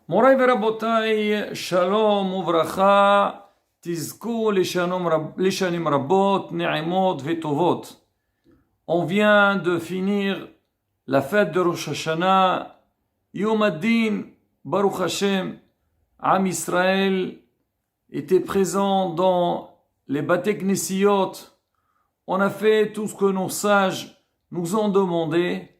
מוריי ורבותיי, שלום וברכה, תזכו לשנים רבות, נעימות וטובות. On vient de finir la fête de Rosh Hashanah, Yom Ad-Din, Baruch Hashem, Am Israël était présent dans les Bate Knessiyot. On a fait tout ce que nos sages nous ont demandé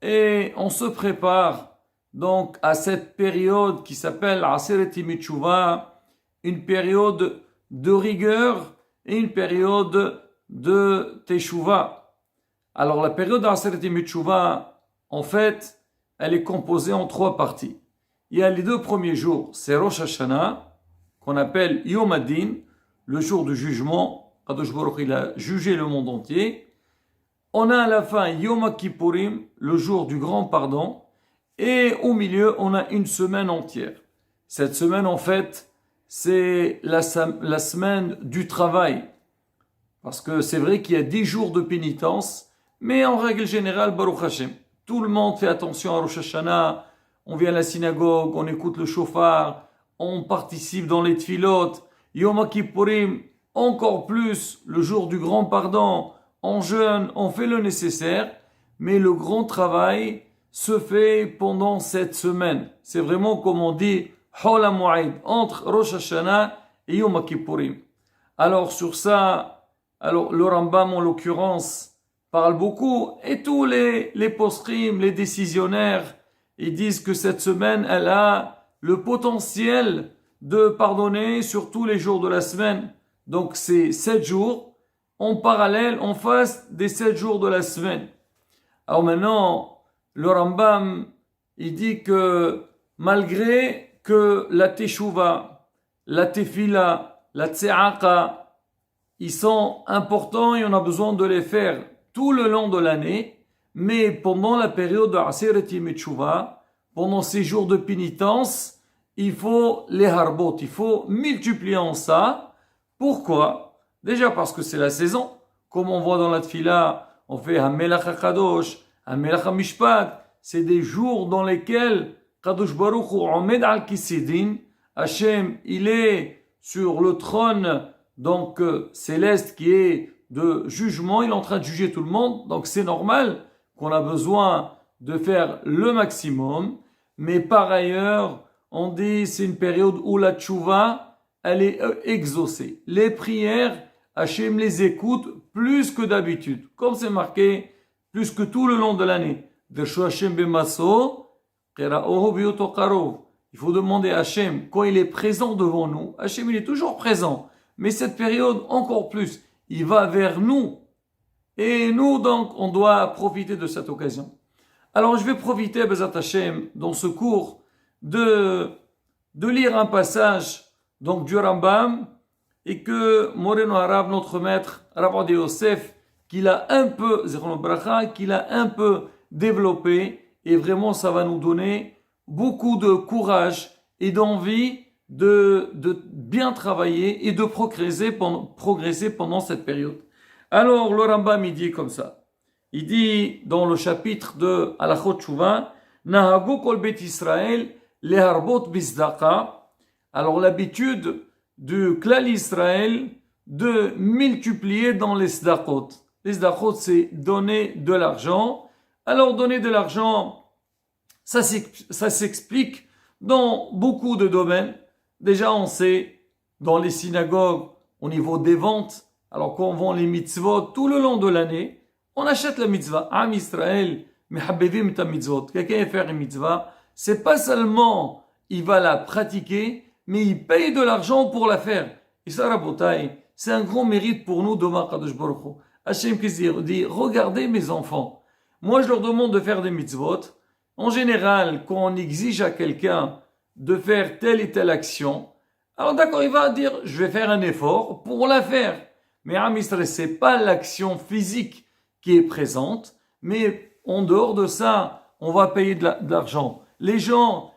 et on se prépare donc à cette période qui s'appelle Aseret Yemei Teshuvah, une période de rigueur et une période de Teshuvah. Alors la période d'Aseret Yemei Teshuvah, en fait, elle est composée en trois parties. Il y a les deux premiers jours, c'est Rosh Hashanah, qu'on appelle Yom Ad-Din, le jour du jugement. Kadosh Baruch Hu, il a jugé le monde entier. On a à la fin Yom Kippourim, le jour du grand pardon. Et au milieu, on a une semaine entière. Cette semaine, en fait, c'est la semaine du travail. Parce que c'est vrai qu'il y a 10 jours de pénitence, mais en règle générale, Baruch Hashem, tout le monde fait attention à Rosh Hashanah, on vient à la synagogue, on écoute le shofar, on participe dans les tfilot, Yom Kippourim, encore plus, le jour du grand pardon, on jeûne, on fait le nécessaire, mais le grand travail se fait pendant cette semaine. C'est vraiment comme on dit, Hol HaMo'ed, entre Rosh Hashanah et Yom Kippourim. Alors sur ça, le Rambam en l'occurrence parle beaucoup, et tous les posrim, les décisionnaires, ils disent que cette semaine, elle a le potentiel de pardonner sur tous les jours de la semaine. Donc c'est 7 jours, en parallèle, en face des 7 jours de la semaine. Alors maintenant, le Rambam, il dit que malgré que la Teshuvah, la Tefila, la Tse'aqa, ils sont importants et on a besoin de les faire tout le long de l'année, mais pendant la période de Aseret Yemei Teshuvah, pendant ces jours de pénitence, il faut les harbot, il faut multiplier en ça. Pourquoi? Déjà parce que c'est la saison. Comme on voit dans la Tefila, on fait Hamelach HaKadosh, Hamelach HaMishpat, c'est des jours dans lesquels Kadosh Baruch Hu Omed al Kisidin, Hachem, il est sur le trône donc céleste qui est de jugement, il est en train de juger tout le monde, donc c'est normal qu'on a besoin de faire le maximum, mais par ailleurs, on dit c'est une période où la tchouva, elle est exaucée. Les prières, Hachem les écoute plus que d'habitude, comme c'est marqué plus que tout le long de l'année. Il faut demander à Hachem, quand il est présent devant nous, Hachem il est toujours présent, mais cette période encore plus, il va vers nous. Et nous donc, on doit profiter de cette occasion. Alors je vais profiter, Bezat Hachem, dans ce cours, de lire un passage donc du Rambam, et que Moreno Arav, notre maître, Rav de Yosef, qu'il a un peu développé, et vraiment ça va nous donner beaucoup de courage et d'envie de bien travailler et de progresser pendant cette période. Alors le Rambam il dit comme ça, il dit dans le chapitre de Halachot Teshuvah, Nahagu kol bet Israël leharbot bizdaka. Alors l'habitude du clan Israël de multiplier dans les sdakot. Les sdakot, c'est donner de l'argent. Alors, donner de l'argent, ça s'explique dans beaucoup de domaines. Déjà, on sait, dans les synagogues, au niveau des ventes, alors qu'on vend les mitzvot tout le long de l'année, on achète la mitzvah. Am Israël, mehabbevim ta mitzvot. Quelqu'un va faire une mitzvah, c'est pas seulement il va la pratiquer, mais il paye de l'argent pour la faire. Et ça, Rabotai, c'est un grand mérite pour nous devant Kadosh Baruch Hu. Hachem dit, regardez mes enfants. Moi, je leur demande de faire des mitzvot. En général, quand on exige à quelqu'un de faire telle et telle action, alors d'accord, il va dire, je vais faire un effort pour la faire. Mais Am Israël, c'est pas l'action physique qui est présente, mais en dehors de ça, on va payer de l'argent. Les gens,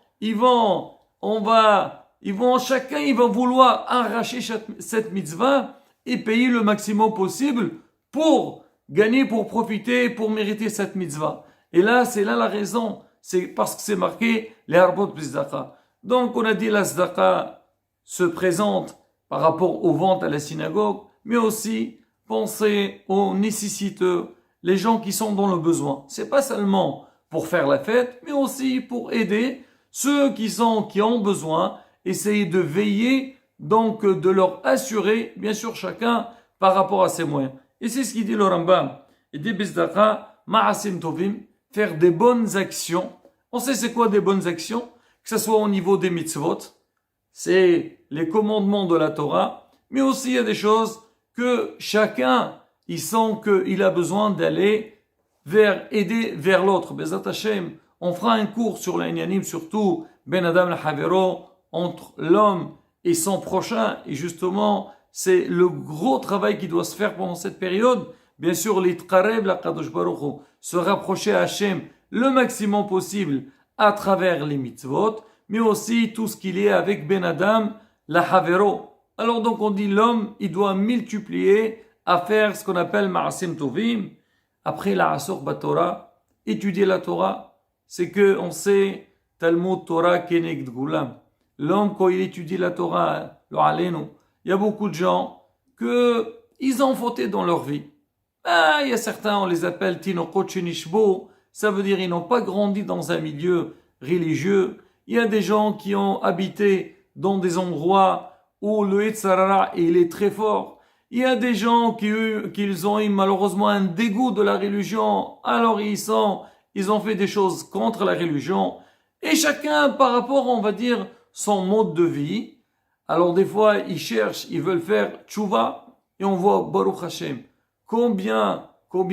chacun, il va vouloir arracher cette mitzvah et payer le maximum possible pour gagner, pour profiter, pour mériter cette mitzvah. Et là, c'est là la raison. C'est parce que c'est marqué les harbot bizdaka. Donc on a dit la sadaqa se présente par rapport aux ventes à la synagogue, mais aussi penser aux nécessiteux, les gens qui sont dans le besoin. C'est pas seulement pour faire la fête, mais aussi pour aider ceux qui ont besoin, essayer de veiller, donc de leur assurer, bien sûr chacun par rapport à ses moyens. Et c'est ce qu'il dit le Rambam. Il dit Bizdaqa, ma'asim tovim, faire des bonnes actions. On sait c'est quoi des bonnes actions? Que ce soit au niveau des mitzvot, c'est les commandements de la Torah, mais aussi il y a des choses que chacun, il sent qu'il a besoin d'aller aider vers l'autre. Bezat Hashem, on fera un cours sur l'Inyanim, surtout Ben Adam la Havero, entre l'homme et son prochain, et justement, c'est le gros travail qui doit se faire pendant cette période. Bien sûr, l'itqareb la Kadosh Baruch Hu, se rapprocher à Hashem le maximum possible à travers les mitzvot, mais aussi tout ce qu'il est avec Ben Adam, la Havero. Alors donc on dit l'homme, il doit multiplier à faire ce qu'on appelle Ma'asim Tovim. Après la Asur Batorah, étudier la Torah, c'est que on sait Talmud Torah Kenegd Gulam. L'homme, quand il étudie la Torah, le Alenu, il y a beaucoup de gens que ils ont fauté dans leur vie. Il y a certains, on les appelle Tinokot Shenishbo, ça veut dire ils n'ont pas grandi dans un milieu religieux. Il y a des gens qui ont habité dans des endroits où le Yetzirah il est très fort. Il y a des gens qui ont eu malheureusement un dégoût de la religion, alors ils ont fait des choses contre la religion. Et chacun par rapport, on va dire, son mode de vie. Alors des fois, ils veulent faire tchouva, et on voit Baruch Hashem. Combien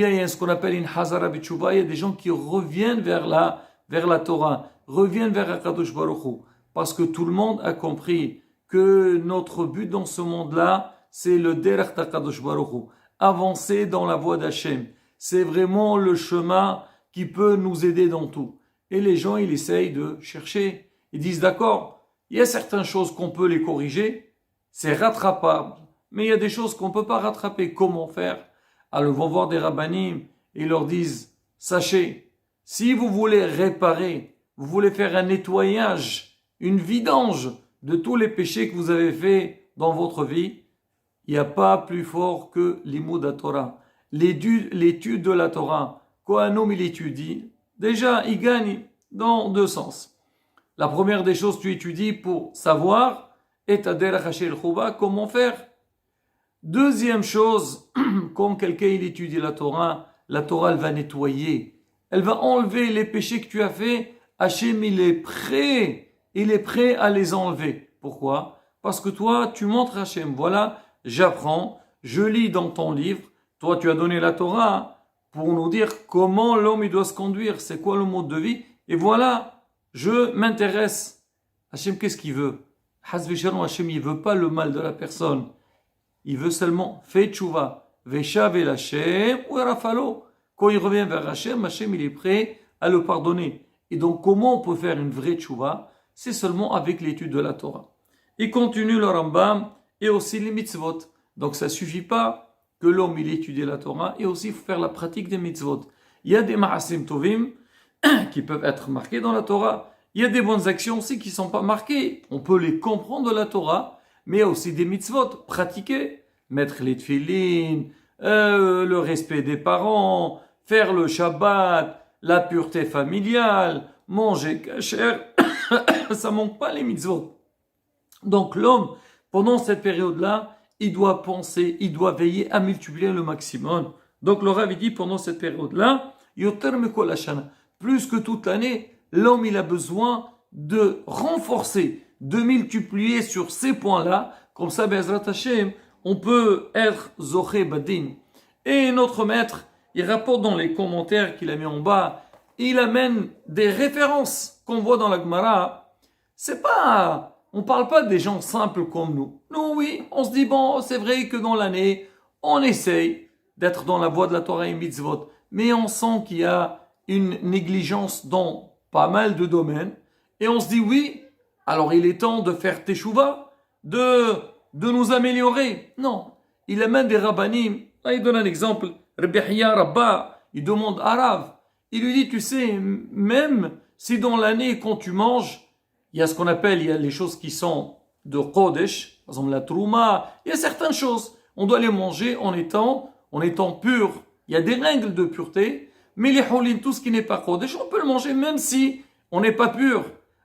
il y a ce qu'on appelle une hazara b'tchouva, il y a des gens qui reviennent vers la Torah, reviennent vers Akadosh Baruch Hu, parce que tout le monde a compris que notre but dans ce monde-là, c'est le derech d'Akadosh Baruch Hu, avancer dans la voie d'Hachem. C'est vraiment le chemin qui peut nous aider dans tout. Et les gens, ils essayent de chercher. Ils disent, d'accord, il y a certaines choses qu'on peut les corriger, c'est rattrapable, mais il y a des choses qu'on ne peut pas rattraper. Comment faire? Alors ils vont voir des rabbanim et ils leur disent, sachez, si vous voulez réparer, vous voulez faire un nettoyage, une vidange de tous les péchés que vous avez faits dans votre vie, il n'y a pas plus fort que l'imoud à Torah. L'étude de la Torah. Quand un homme il étudie, déjà il gagne dans deux sens. La première des choses, tu étudies pour savoir, et comment faire. Deuxième chose, comme quelqu'un il étudie la Torah elle va nettoyer. Elle va enlever les péchés que tu as fait. Hachem il est prêt à les enlever. Pourquoi? Parce que toi, tu montres à Hachem, voilà, j'apprends, je lis dans ton livre, toi tu as donné la Torah pour nous dire comment l'homme il doit se conduire, c'est quoi le mode de vie, et voilà, je m'intéresse. Hachem, qu'est-ce qu'il veut? Hasbi Shalom, Hachem, il veut pas le mal de la personne. Il veut seulement fais tchouva, veshav el Hachem ou rafalo. Quand il revient vers Hachem, Hachem il est prêt à le pardonner. Et donc comment on peut faire une vraie tchouva? C'est seulement avec l'étude de la Torah. Il continue le Rambam et aussi les mitzvot. Donc ça suffit pas que l'homme il étudie la Torah, et aussi il faut faire la pratique des mitzvot. Il y a des ma'asim tovim qui peuvent être marqués dans la Torah. Il y a des bonnes actions aussi qui sont pas marquées. On peut les comprendre de la Torah, mais il y a aussi des mitzvot pratiqués. Mettre les tefillin, le respect des parents, faire le Shabbat, la pureté familiale, manger kasher. Ça manque pas les mitzvot. Donc l'homme, pendant cette période-là, il doit penser, il doit veiller à multiplier le maximum. Donc le Rav dit pendant cette période-là, yoter mikol hashana, plus que toute l'année, l'homme il a besoin de renforcer, de multiplier sur ces points-là. Comme ça, Be'ezrat Hashem, on peut être zoché badin. Et notre maître, il rapporte dans les commentaires qu'il a mis en bas, il amène des références qu'on voit dans la Gemara. On parle pas des gens simples comme nous. Nous, oui, on se dit, bon, c'est vrai que dans l'année, on essaye d'être dans la voie de la Torah et mitzvot, mais on sent qu'il y a une négligence dans pas mal de domaines, et on se dit, oui, alors il est temps de faire teshuva, de nous améliorer. Non, il amène des rabbanim. Là, il donne un exemple. Rabbi Hiya Rabba, il demande à Rav. Il lui dit, tu sais, même si dans l'année, quand tu manges, il y a ce qu'on appelle, il y a les choses qui sont de Kodesh, par exemple la Trouma, il y a certaines choses, on doit les manger en étant pur. Il y a des règles de pureté, mais les Holim, tout ce qui n'est pas Kodesh, on peut le manger même si on n'est pas pur.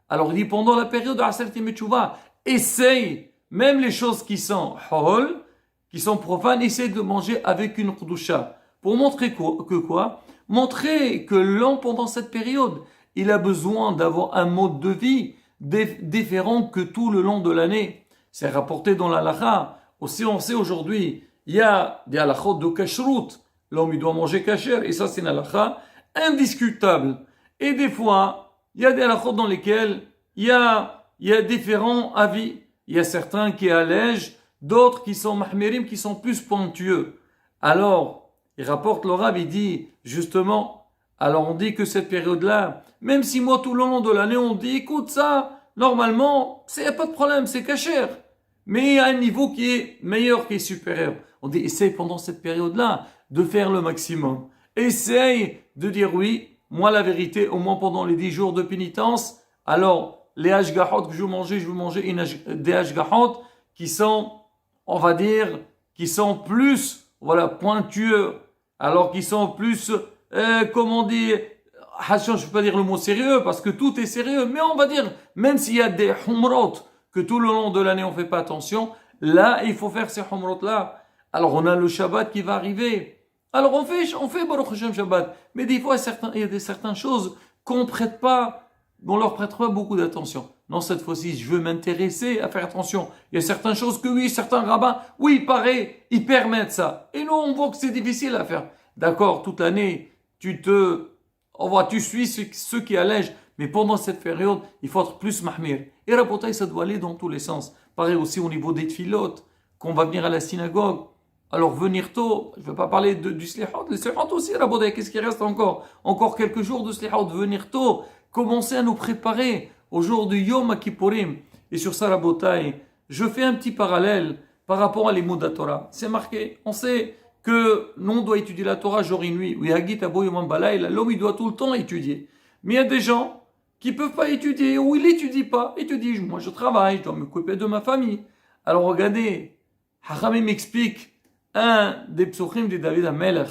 Alors il dit pendant la période de Aseret Yemei Teshuvah, essaye, même les choses qui sont Hol, qui sont profanes, essaye de manger avec une Kedusha. Pour montrer quoi? Montrer que l'homme pendant cette période, il a besoin d'avoir un mode de vie différent que tout le long de l'année. C'est rapporté dans la halakha. Aussi, on sait aujourd'hui, il y a des halakhot de kashrut. L'homme, il doit manger kasher. Et ça, c'est une halakha indiscutable. Et des fois, il y a des halakhot dans lesquels il y a différents avis. Il y a certains qui allègent, d'autres qui sont mahmirim, qui sont plus pointueux. Alors, il rapporte le Rav, il dit, justement, alors on dit que cette période-là, même si moi tout le long de l'année on dit, écoute ça, normalement, il n'y a pas de problème, c'est kasher. Mais il y a un niveau qui est meilleur, qui est supérieur. On dit, essaye pendant cette période-là de faire le maximum. Essaye de dire oui, moi la vérité, au moins pendant les 10 jours de pénitence, alors les hashgahot que je veux manger des hashgahot qui sont, on va dire, qui sont plus, voilà, pointueux, alors qu'ils sont plus, comment dire, je ne peux pas dire le mot sérieux, parce que tout est sérieux, mais on va dire, même s'il y a des humrot, que tout le long de l'année on ne fait pas attention, là, il faut faire ces humrot-là. Alors, on a le Shabbat qui va arriver. Alors, on fait Baruch Hashem Shabbat, mais des fois, il y a certaines choses qu'on leur prête pas beaucoup d'attention. Non, cette fois-ci, je veux m'intéresser à faire attention. Il y a certaines choses que oui, certains rabbins, oui, pareil, ils permettent ça. Et nous, on voit que c'est difficile à faire. D'accord, toute l'année, tu suis ceux qui allègent. Mais pendant cette période, il faut être plus mahmir. Et Rabotai, ça doit aller dans tous les sens. Pareil aussi au niveau des tfilotes, qu'on va venir à la synagogue. Alors venir tôt, je ne vais pas parler du slihot. Le slihot aussi, Rabotai, qu'est-ce qui reste encore? Encore quelques jours de slihot, venir tôt. Commencer à nous préparer au jour du Yom Kippourim. Et sur ça, Rabotai, je fais un petit parallèle par rapport à l'Imoud Torah. C'est marqué, on sait que l'on doit étudier la Torah jour et nuit. L'homme, il doit tout le temps étudier. Mais il y a des gens qui peuvent pas étudier, ou ils n'étudient pas. Ils te disent, moi je travaille, je dois m'occuper de ma famille. Alors regardez, Hachamim m'explique un des psuchim de David HaMelech.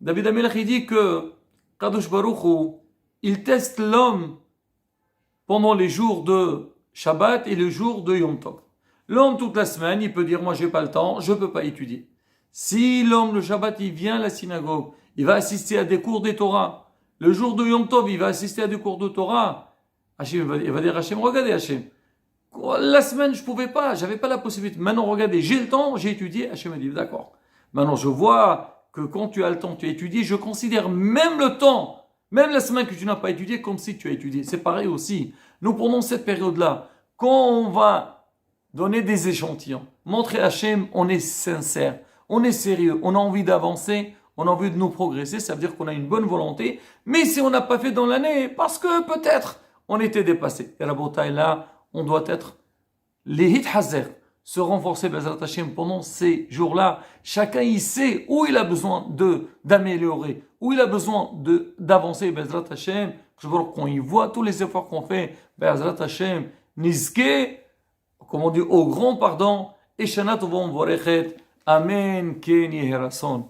David HaMelech, il dit que Kadosh Baruch Hu, il teste l'homme pendant les jours de Shabbat et le jour de Yom Tov. L'homme, toute la semaine, il peut dire, moi j'ai pas le temps, je peux pas étudier. Si l'homme, le Shabbat, il vient à la synagogue, il va assister à des cours des Torah. Le jour de Yom Tov, il va assister à des cours de Torah. Hachem, il va dire, Hachem, regardez Hachem. La semaine, je pouvais pas, j'avais pas la possibilité. Maintenant, regardez, j'ai le temps, j'ai étudié. Hachem m'a dit, d'accord. Maintenant, je vois que quand tu as le temps, tu as étudié. Je considère même le temps, même la semaine que tu n'as pas étudié, comme si tu as étudié. C'est pareil aussi. Nous, pendant cette période-là, quand on va donner des échantillons, montrer à Hachem, on est sincère, on est sérieux, on a envie d'avancer, on a envie de nous progresser, ça veut dire qu'on a une bonne volonté, mais si on n'a pas fait dans l'année, parce que peut-être on était dépassé. Et la bataille là, on doit être les hit hazer, se renforcer Bezrat Hashem pendant ces jours-là. Chacun il sait où il a besoin d'améliorer, où il a besoin d'avancer Bezrat Hashem. Quand il voit tous les efforts qu'on fait, Bezrat Hashem, Nizke, comme on dit, au grand pardon, et Shana Tovon Vorechet, Amen, Ken Yeherason.